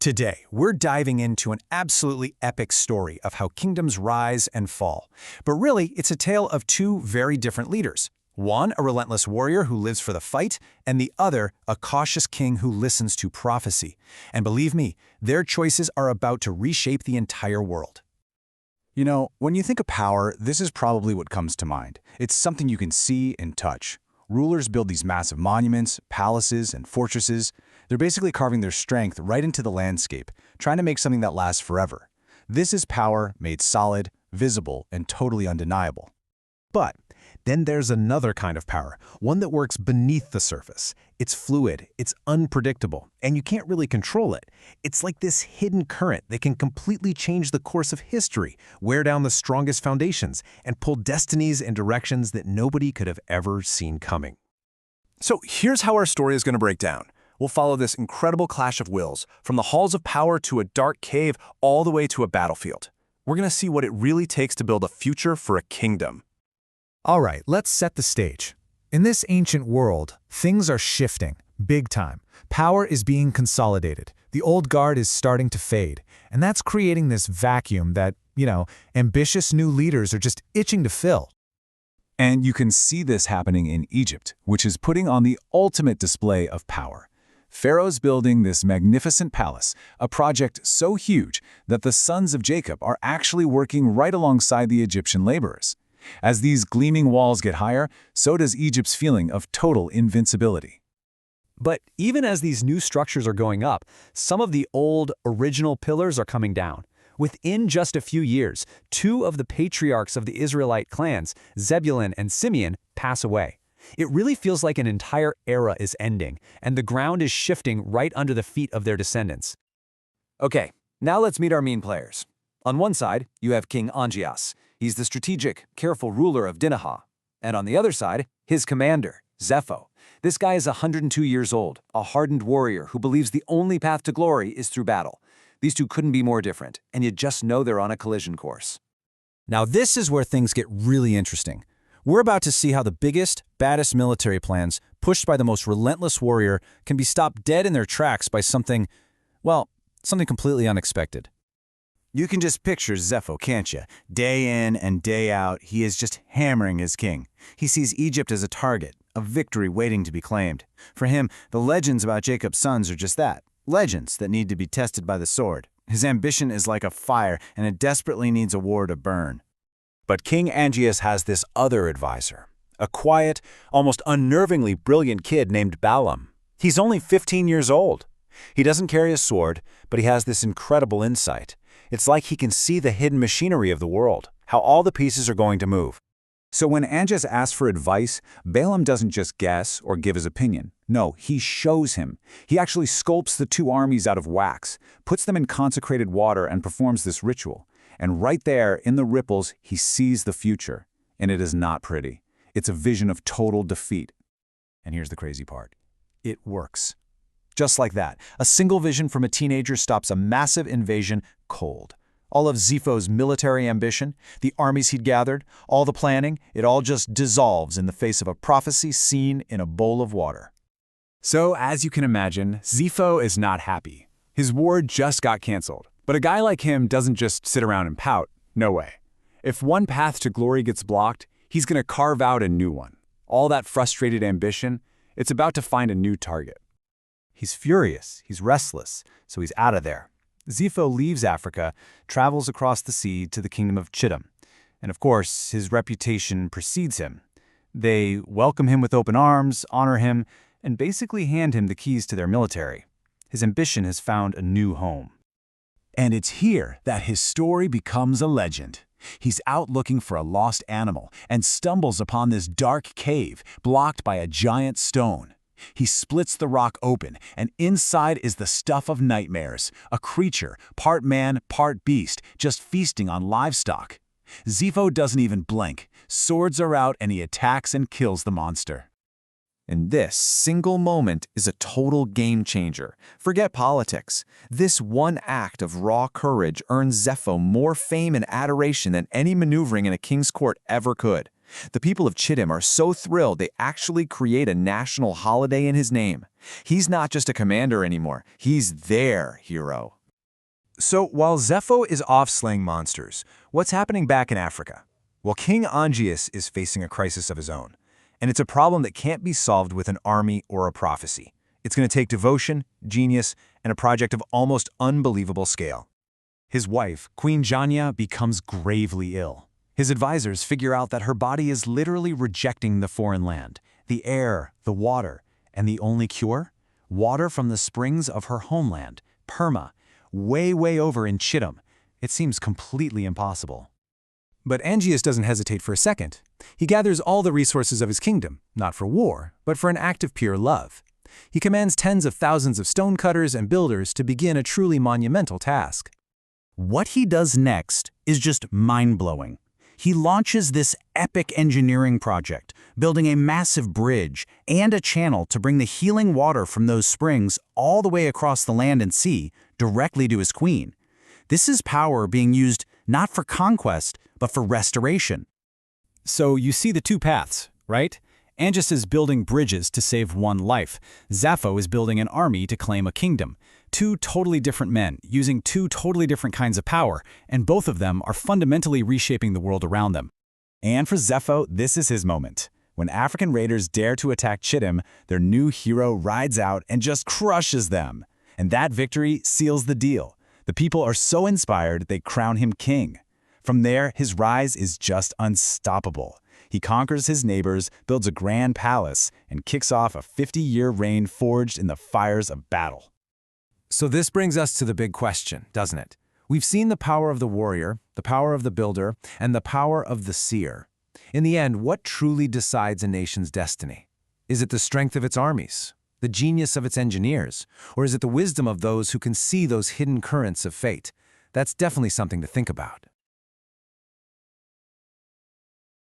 Today, we're diving into an absolutely epic story of how kingdoms rise and fall. But really, it's a tale of two very different leaders. One, a relentless warrior who lives for the fight, and the other, a cautious king who listens to prophecy. And believe me, their choices are about to reshape the entire world. You know, when you think of power, this is probably what comes to mind. It's something you can see and touch. Rulers build these massive monuments, palaces, and fortresses. They're basically carving their strength right into the landscape, trying to make something that lasts forever. This is power made solid, visible, and totally undeniable. But then there's another kind of power, one that works beneath the surface. It's fluid, it's unpredictable, and you can't really control it. It's like this hidden current that can completely change the course of history, wear down the strongest foundations, and pull destinies in directions that nobody could have ever seen coming. So here's how our story is going to break down. We'll follow this incredible clash of wills, from the halls of power to a dark cave, all the way to a battlefield. We're going to see what it really takes to build a future for a kingdom. All right, let's set the stage. In this ancient world, things are shifting, big time. Power is being consolidated. The old guard is starting to fade, and that's creating this vacuum that, ambitious new leaders are just itching to fill. And you can see this happening in Egypt, which is putting on the ultimate display of power. Pharaoh's building this magnificent palace, a project so huge that the sons of Jacob are actually working right alongside the Egyptian laborers. As these gleaming walls get higher, so does Egypt's feeling of total invincibility. But even as these new structures are going up, some of the old, original pillars are coming down. Within just a few years, two of the patriarchs of the Israelite clans, Zebulun and Simeon, pass away. It really feels like an entire era is ending, and the ground is shifting right under the feet of their descendants. Okay, now let's meet our main players. On one side, you have King Angeas. He's the strategic, careful ruler of Dinahah. And on the other side, his commander, Zepho. This guy is 102 years old, a hardened warrior who believes the only path to glory is through battle. These two couldn't be more different, and you just know they're on a collision course. Now this is where things get really interesting. We're about to see how the biggest, baddest military plans, pushed by the most relentless warrior, can be stopped dead in their tracks by something completely unexpected. You can just picture Zepho, can't you? Day in and day out, he is just hammering his king. He sees Egypt as a target, a victory waiting to be claimed. For him, the legends about Jacob's sons are just that, legends that need to be tested by the sword. His ambition is like a fire, and it desperately needs a war to burn. But King Angeas has this other advisor, a quiet, almost unnervingly brilliant kid named Balaam. He's only 15 years old. He doesn't carry a sword, but he has this incredible insight. It's like he can see the hidden machinery of the world, how all the pieces are going to move. So when Angeas asks for advice, Balaam doesn't just guess or give his opinion. No, he shows him. He actually sculpts the two armies out of wax, puts them in consecrated water, and performs this ritual. And right there, in the ripples, he sees the future. And it is not pretty. It's a vision of total defeat. And here's the crazy part. It works. Just like that, a single vision from a teenager stops a massive invasion cold. All of Zepho's military ambition, the armies he'd gathered, all the planning, it all just dissolves in the face of a prophecy seen in a bowl of water. So, as you can imagine, Zepho is not happy. His war just got canceled. But a guy like him doesn't just sit around and pout. No way. If one path to glory gets blocked, he's going to carve out a new one. All that frustrated ambition, it's about to find a new target. He's furious, he's restless, so he's out of there. Zepho leaves Africa, travels across the sea to the kingdom of Chittim. And of course, his reputation precedes him. They welcome him with open arms, honor him, and basically hand him the keys to their military. His ambition has found a new home. And it's here that his story becomes a legend. He's out looking for a lost animal and stumbles upon this dark cave blocked by a giant stone. He splits the rock open, and inside is the stuff of nightmares, a creature, part man, part beast, just feasting on livestock. Zepho doesn't even blink. Swords are out, and he attacks and kills the monster. And this single moment is a total game changer. Forget politics. This one act of raw courage earns Zepho more fame and adoration than any maneuvering in a king's court ever could. The people of Chittim are so thrilled they actually create a national holiday in his name. He's not just a commander anymore, he's their hero. So while Zepho is off slaying monsters, what's happening back in Africa? Well, King Angeas is facing a crisis of his own, and it's a problem that can't be solved with an army or a prophecy. It's going to take devotion, genius, and a project of almost unbelievable scale. His wife, Queen Janya, becomes gravely ill. His advisors figure out that her body is literally rejecting the foreign land, the air, the water, and the only cure? Water from the springs of her homeland, Perma, way over in Chittim. It seems completely impossible. But Angeas doesn't hesitate for a second. He gathers all the resources of his kingdom, not for war, but for an act of pure love. He commands tens of thousands of stonecutters and builders to begin a truly monumental task. What he does next is just mind-blowing. He launches this epic engineering project, building a massive bridge and a channel to bring the healing water from those springs all the way across the land and sea directly to his queen. This is power being used not for conquest, but for restoration. So you see the two paths, right? Angeas is building bridges to save one life. Zepho is building an army to claim a kingdom. Two totally different men, using two totally different kinds of power, and both of them are fundamentally reshaping the world around them. And for Zepho, this is his moment. When African raiders dare to attack Chittim, their new hero rides out and just crushes them. And that victory seals the deal. The people are so inspired they crown him king. From there, his rise is just unstoppable. He conquers his neighbors, builds a grand palace, and kicks off a 50-year reign forged in the fires of battle. So this brings us to the big question, doesn't it? We've seen the power of the warrior, the power of the builder, and the power of the seer. In the end, what truly decides a nation's destiny? Is it the strength of its armies, the genius of its engineers, or is it the wisdom of those who can see those hidden currents of fate? That's definitely something to think about.